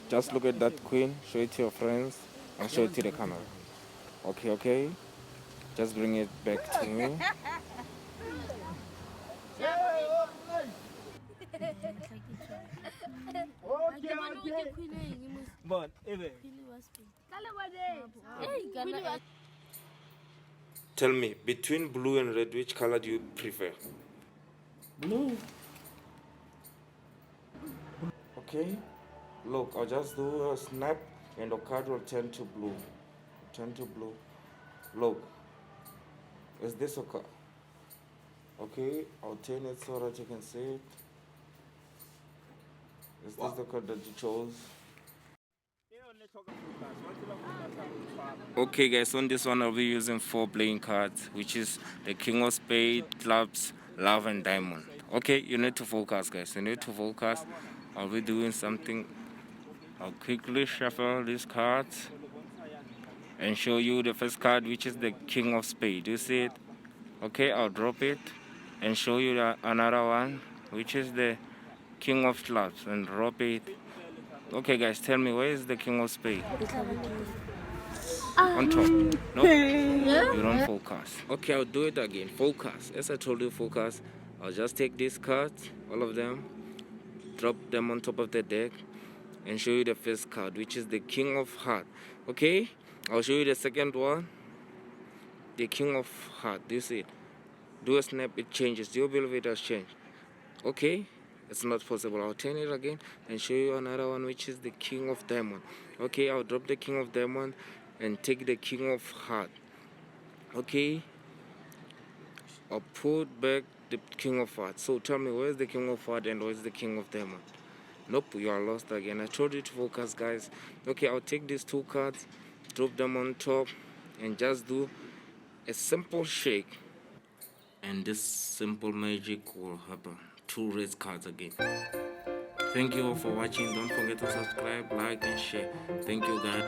Just look at that queen, show it to your friends, and show it to the camera. Okay, okay? Just bring it back to me. Tell me, between blue and red, which color do you prefer? Blue. Okay, look, I'll just do a snap and the card will turn to blue. Turn to blue. Look, is this a card? Okay, I'll turn it so that you can see it. Is this the card that you chose? Okay guys, on this one I'll be using 4 playing cards, which is the King of Spades, Clubs, Love and Diamond. Okay, you need to focus guys, you need to focus. I'll be doing something. I'll quickly shuffle these cards and show you the first card, which is the King of Spades. You see it? Okay, I'll drop it and show you another one, which is the King of Clubs, and drop it. Okay guys, tell me, where is the King of Spades? On top. No, you don't focus. Okay, I'll do it again. Focus. As I told you, focus. I'll just take these cards, all of them, drop them on top of the deck, and show you the first card, which is the King of Hearts. Okay, I'll show you the second one, the King of Hearts. Do you see it? Do a snap, it changes. Do you believe it has changed? Okay, it's not possible. I'll turn it again and show you another one, which is the King of Diamond. Okay, I'll drop the King of Diamond and take the King of Hearts. Okay, I'll put back the King of Hearts. So tell me, where's the King of Hearts and where's the King of Diamond? Nope, you are lost again. I told you to focus, guys. Okay, I'll take these 2 cards, drop them on top, and just do a simple shake. And this simple magic will happen. 2 red cards again. Thank you all for watching. Don't forget to subscribe, like, and share. Thank you, guys.